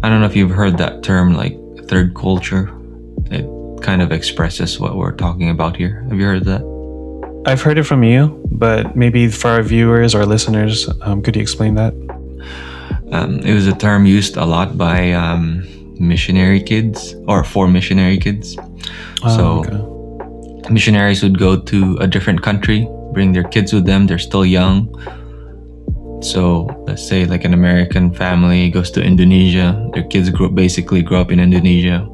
I don't know if you've heard that term, like third culture. It kind of expresses what we're talking about here. Have you heard that? I've heard it from you, but maybe for our viewers or listeners, could you explain that? It was a term used a lot by missionary kids, or for missionary kids. Okay. Missionaries would go to a different country, bring their kids with them. They're still young. So let's say like an American family goes to Indonesia. Their kids basically grow up in Indonesia.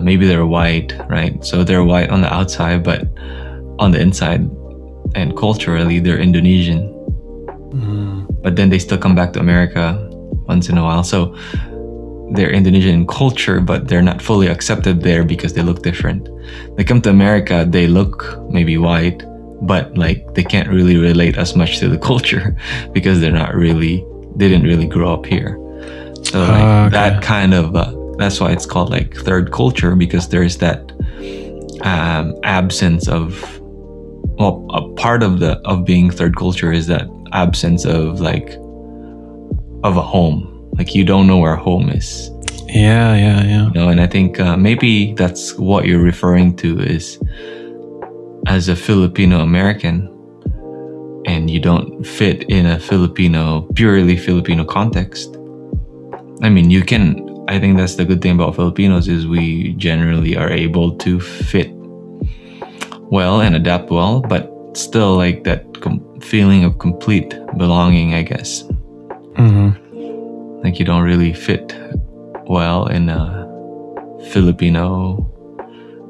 Maybe they're white, right? So they're white on the outside, but on the inside and culturally, they're Indonesian. But then they still come back to America once in a while. So they're Indonesian in culture, but they're not fully accepted there because they look different. They come to America, they look maybe white, but like they can't really relate as much to the culture because they didn't really grow up here. So like that kind of that's why it's called like third culture, because there's that absence of, well, a part of being third culture is that absence of a home. Like you don't know where home is. Yeah. You know, and I think maybe that's what you're referring to is, as a Filipino American, and you don't fit in a purely Filipino context. I mean, I think that's the good thing about Filipinos is we generally are able to fit well and adapt well, but still like that feeling of complete belonging, I guess. Like you don't really fit well in a Filipino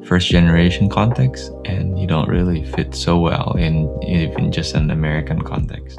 first generation context, and you don't really fit so well in even just an American context.